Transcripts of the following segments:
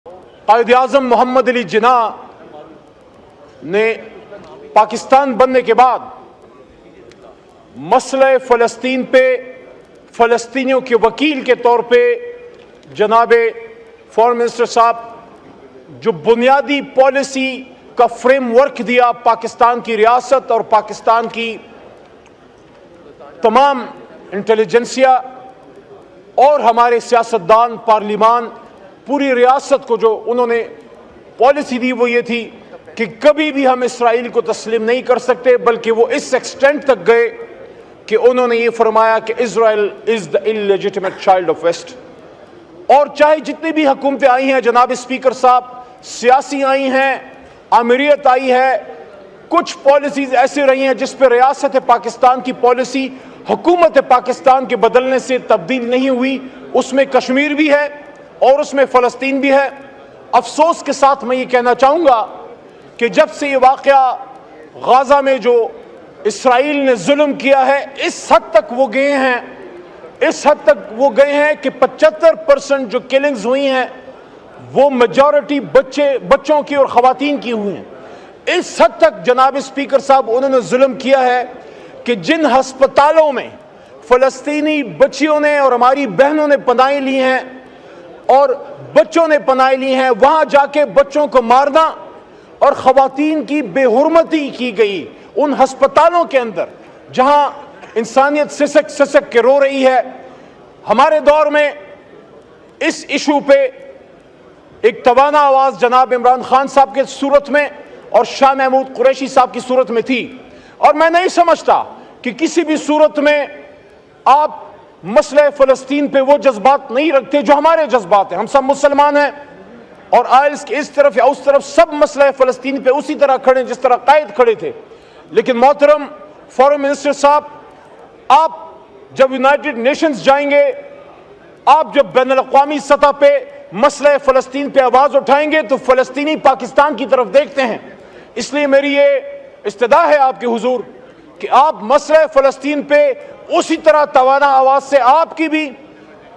कायद-ए-आज़म मोहम्मद अली जिन्ना ने पाकिस्तान बनने के बाद मसले फ़लस्तीन पे फ़लस्तीनियों के वकील के तौर पे जनाब फॉरेन मिनिस्टर साहब जो बुनियादी पॉलिसी का फ्रेमवर्क दिया पाकिस्तान की रियासत और पाकिस्तान की तमाम इंटेलिजेंसिया और हमारे सियासतदान पार्लिमान पूरी रियासत को जो उन्होंने पॉलिसी दी वो ये थी कि कभी भी हम इसराइल को तस्लीम नहीं कर सकते, बल्कि वो इस एक्सटेंट तक गए कि उन्होंने ये फरमाया कि Israel is the illegitimate child of West. और चाहे जितनी भी हुकूमतें आई हैं जनाब स्पीकर साहब, सियासी आई हैं, अमीरियत आई है, कुछ पॉलिसीज ऐसी रही हैं जिस पर रियासत पाकिस्तान की पॉलिसी हुकूमत पाकिस्तान के बदलने से तब्दील नहीं हुई। उसमें कश्मीर भी है और उसमें फ़लस्तीन भी है। अफसोस के साथ मैं ये कहना चाहूँगा कि जब से ये वाक़या गाज़ा में जो इसराइल ने जुल्म किया है, इस हद तक वो गए हैं कि 75% जो किलिंग्स हुई हैं वो मेजॉरिटी बच्चों की और ख़वातीन की हुई हैं। इस हद तक जनाब स्पीकर साहब उन्होंने जुल्म किया है कि जिन हस्पतालों में फ़लस्तीनी बच्चियों ने और हमारी बहनों ने पनाहें ली हैं और बच्चों ने पनाहें ली हैं, वहाँ जाके बच्चों को मारना और ख़वातीन की बेहुरमती की गई उन हस्पतालों के अंदर जहाँ इंसानियत सिसक के रो रही है। हमारे दौर में इस इशू पे एक तवाना आवाज़ जनाब इमरान खान साहब के सूरत में और शाह महमूद कुरैशी साहब की सूरत में थी, और मैं नहीं समझता कि किसी भी सूरत में आप मसले फ़लस्तीन पे वो जज्बात नहीं रखते जो हमारे जज्बात हैं। हम सब मुसलमान हैं और आइल्स के इस तरफ या उस तरफ सब मसले फ़लस्तीन पे उसी तरह खड़े जिस तरह कायद खड़े थे। लेकिन मोहतरम फॉरेन मिनिस्टर साहब, आप जब यूनाइटेड नेशंस जाएंगे, आप जब बैनुल-अक़वामी सतह पे मसले फ़लस्तीन पे आवाज़ उठाएंगे तो फ़लस्तीनी पाकिस्तान की तरफ देखते हैं। इसलिए मेरी ये इस्तदा है आपके हुजूर कि आप मसले फ़लस्तीन पे उसी तरह तवाना आवाज़ से आपकी भी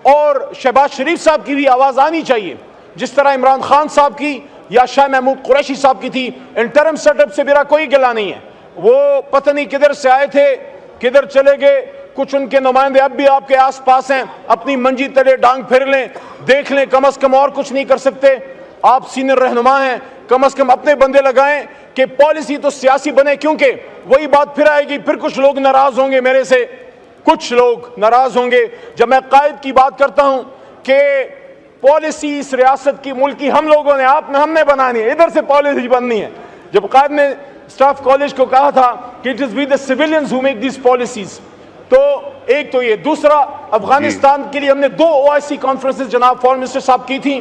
और शहबाज शरीफ साहब की भी आवाज़ आनी चाहिए जिस तरह इमरान खान साहब की या शाह महमूद कुरैशी साहब की थी। इंटरम सेटअप से मेरा कोई गिला नहीं है, वो पता नहीं किधर से आए थे किधर चले गए। कुछ उनके नुमाइंदे अब भी आपके आसपास हैं, अपनी मंजी तले डांग फिर लें, देख लें, कम अज़ कम और कुछ नहीं कर सकते। आप सीनियर रहनुमा हैं, कम अज़ कम अपने बंदे लगाएं कि पॉलिसी तो सियासी बने, क्योंकि वही बात फिर आएगी, फिर कुछ लोग नाराज़ होंगे मेरे से, कुछ लोग नाराज़ होंगे जब मैं कायद की बात करता हूं कि पॉलिसी इस रियासत की मुल्क की हम लोगों ने हमने बनानी है, इधर से पॉलिसी बननी है। जब कायद ने स्टाफ कॉलेज को कहा था कि it is we the civilians who make this policies, तो एक तो ये, दूसरा अफगानिस्तान के लिए हमने 2 OIC कॉन्फ्रेंसेस जनाब फॉरेन मिनिस्टर साहब की थी,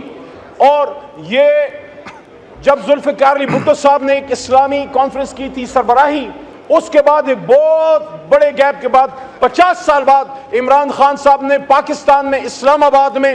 और ये जब जुल्फ़िकार अली भुट्टो साहब ने एक इस्लामी कॉन्फ्रेंस की थी सरबराही, उसके बाद एक बहुत बड़े गैप के बाद 50 साल बाद इमरान खान साहब ने पाकिस्तान में इस्लामाबाद में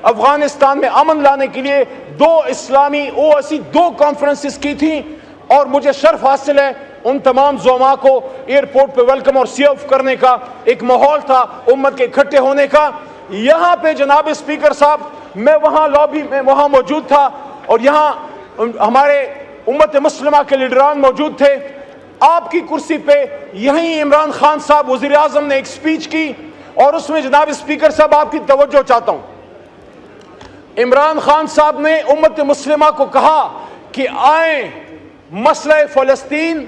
अफगानिस्तान में अमन लाने के लिए 2 इस्लामी OIC 2 कॉन्फ्रेंसेस की थी। और मुझे शर्फ हासिल है उन तमाम ज़ुमा को एयरपोर्ट पे वेलकम और सी ऑफ करने का एक माहौल था, उम्मत के इकट्ठे होने का। यहाँ पे जनाब स्पीकर साहब, मैं वहाँ लॉबी में वहाँ मौजूद था और यहाँ हमारे उम्मत मुस्लिमा के लीडरान मौजूद थे। आपकी कुर्सी पे यहीं इमरान खान साहब वज़ीर आज़म ने एक स्पीच की और उसमें जनाब स्पीकर साहब आपकी तवज्जो चाहता हूँ, इमरान खान साहब ने उम्मत मुस्लिमा को कहा कि आए मसले फ़लस्तीन,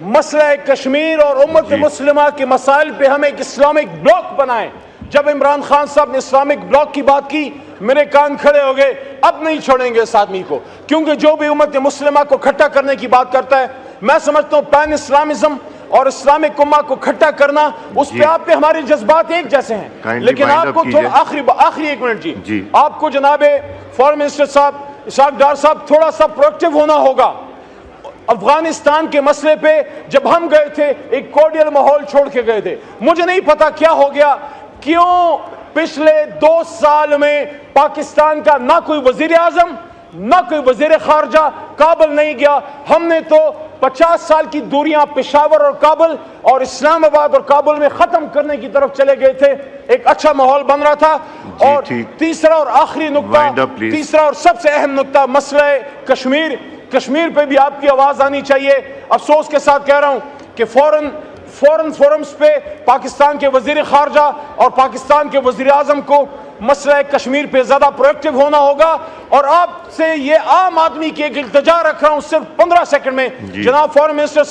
मसले कश्मीर और उम्मत मुस्लिमा के मसाइल पे हम एक इस्लामिक ब्लॉक बनाएं। जब इमरान खान साहब ने इस्लामिक ब्लॉक की बात की, मेरे कान खड़े हो गए। अब नहीं छोड़ेंगे इस आदमी को, क्योंकि जो भी उम्मत मुस्लिमा को इकट्ठा करने की बात करता है, मैं समझता हूँ पैन इस्लामिज्म और इस्लामिक उम्मा को इकट्ठा करना, उस पे आप पे हमारे जज्बात एक जैसे हैं। लेकिन आपको थोड़ा आखिरी 1 मिनट जी, आपको जनाबे फॉरेन मिनिस्टर साहब इसहाक डार साहब थोड़ा सा प्रोएक्टिव होना होगा। अफगानिस्तान के मसले पे जब हम गए थे एक कोर्डियल माहौल छोड़ के गए थे। मुझे नहीं पता क्या हो गया, क्यों पिछले 2 साल में पाकिस्तान का ना कोई वजीर आजम ना कोई वजीर खारजा काबुल नहीं गया। हमने तो 50 سال کی دوریاں پشاور اور کابل اور اسلام آباد اور کابل میں ختم کرنے کی طرف چلے گئے تھے. ایک اچھا ماحول بن رہا تھا. اور تیسرا اور آخری نقطہ، تیسرا اور سب سے اہم نقطہ، مسئلہ کشمیر پہ بھی آپ کی آواز آنی چاہیے. افسوس کے ساتھ کہہ رہا ہوں کہ فورن فورمز پہ پاکستان کے وزیر خارجہ اور پاکستان کے وزیر اعظم کو مسئلہ کشمیر پہ زیادہ پرویکٹیو ہونا ہوگا. اور آپ سے یہ عام آدمی کی ایک التجا رکھ رہا ہوں صرف 15 سیکنڈ میں. جناب فورن منسٹر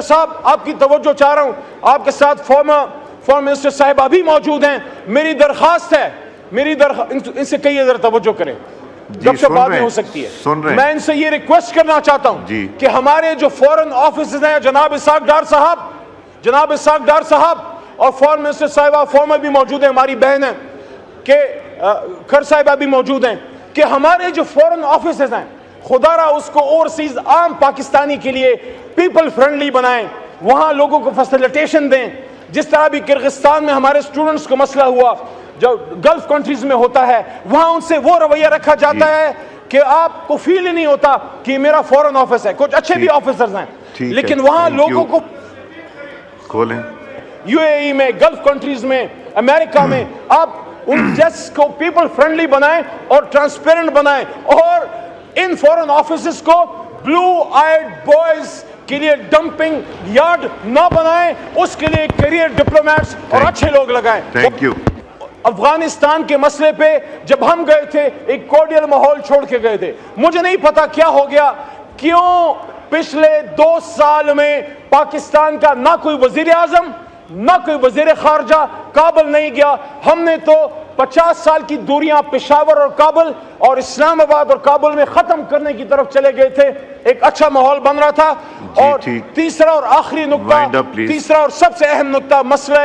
صاحب آپ کی توجہ چاہ رہا ہوں. آپ کے ساتھ فورن منسٹر صاحبہ بھی موجود ہیں. میری درخواست ہے، ان سے کہیے ذرا توجہ کریں، جب سے بات نہیں ہو سکتی ہے. میں ان سے یہ ریکویسٹ کرنا چاہتا ہوں کہ ہمارے جو فورن آفیسز ہیں، جناب اسحاق ڈار صاحب اور فورن منسٹر صاحبہ فارمر بھی موجود ہیں، ہماری بہن ہیں کہ کھر صاحبہ بھی موجود ہیں، کہ ہمارے جو فورن آفیسز ہیں خدا را اس کو اوورسیز عام پاکستانی کے لیے پیپل فرینڈلی بنائیں، وہاں لوگوں کو فیسیلیٹیشن دیں. جس طرح بھی کرغزستان میں ہمارے اسٹوڈنٹس کو مسئلہ ہوا جو گلف کنٹریز میں ہوتا ہے، وہاں ان سے وہ رویہ رکھا جاتا ہے کہ آپ کو فیل ہی نہیں ہوتا کہ میرا فورن آفس ہے. کچھ اچھے بھی آفیسرز ہیں لیکن وہاں لوگوں کو کھولیں یو اے ای میں، گلف کنٹریز میں، امریکہ میں آپ ان جیس کو پیپل فرینڈلی بنائیں اور ٹرانسپیرنٹ بنائیں، اور ان فورن آفیسز کو بلو آئیڈ بوائز کے لیے ڈمپنگ یارڈ نہ بنائیں، اس کے لیے کیریئر ڈپلومیٹس اور اچھے لوگ لگائیں. Thank you. افغانستان کے مسئلے پہ جب ہم گئے تھے ایک کورڈیل ماحول چھوڑ کے گئے تھے. مجھے نہیں پتا کیا ہو گیا، کیوں پچھلے 2 سال میں پاکستان کا نہ کوئی وزیر اعظم نہ کوئی وزیر خارجہ کابل نہیں گیا. ہم نے تو 50 سال کی دوریاں پشاور اور کابل اور اسلام آباد اور کابل میں ختم کرنے کی طرف چلے گئے تھے. ایک اچھا ماحول بن رہا تھا. اور تیسرا اور آخری نقطہ، تیسرا اور سب سے اہم نقطہ، مسئلہ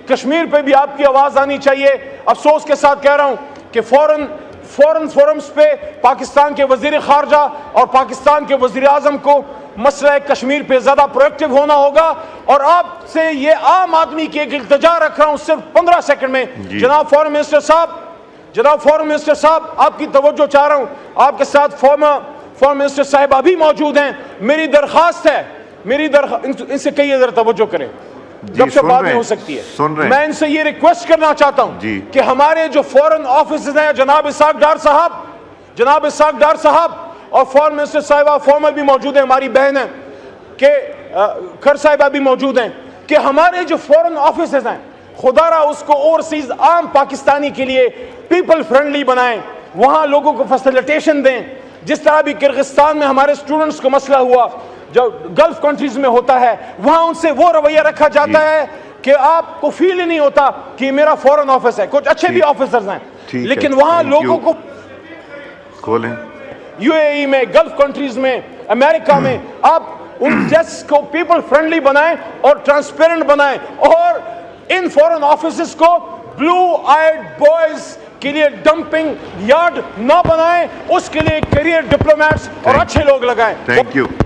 کشمیر پہ بھی آپ کی آواز آنی چاہیے. افسوس کے ساتھ کہہ رہا ہوں کہ فورن فورمز پہ پاکستان کے وزیر خارجہ اور پاکستان کے وزیر اعظم کو مسئلہ کشمیر پہ زیادہ پرویکٹیو ہونا ہوگا. اور آپ سے یہ عام آدمی کی ایک التجا رکھ رہا ہوں صرف 15 سیکنڈ میں. جناب فورن منسٹر صاحب آپ کی توجہ چاہ رہا ہوں. آپ کے ساتھ فورن منسٹر صاحبہ بھی موجود ہیں. میری درخواست ہے، ان سے کہیے ذرا توجہ کریں، جب سے بات نہیں ہو سکتی ہے. میں ان سے یہ ریکویسٹ کرنا چاہتا ہوں کہ ہمارے جو فورن آفیسز ہیں، جناب اسحاق ڈار صاحب اور فورن منسٹر صاحبہ فارمر بھی موجود ہیں، ہماری بہن ہیں کہ کھر صاحبہ بھی موجود ہیں، کہ ہمارے جو فورن آفیسز ہیں خدا را اس کو اوورسیز عام پاکستانی کے لیے پیپل فرینڈلی بنائیں، وہاں لوگوں کو فیسیلیٹیشن دیں. جس طرح بھی کرغزستان میں ہمارے اسٹوڈنٹس کو مسئلہ ہوا جو گلف کنٹریز میں ہوتا ہے، وہاں ان سے وہ رویہ رکھا جاتا ہے کہ آپ کو فیل ہی نہیں ہوتا کہ میرا فورن آفس ہے. کچھ اچھے بھی آفیسرز ہیں لیکن وہاں لوگوں کو کھولیں یو اے ای میں، گلف کنٹریز میں، امریکہ میں آپ ان جیس کو پیپل فرینڈلی بنائیں اور ٹرانسپیرنٹ بنائیں، اور ان فورن آفیسز کو بلو آئیڈ بوائز کے لیے ڈمپنگ یارڈ نہ بنائیں، اس کے لیے کیریئر ڈپلومیٹس اور اچھے لوگ لگائیں. Thank you.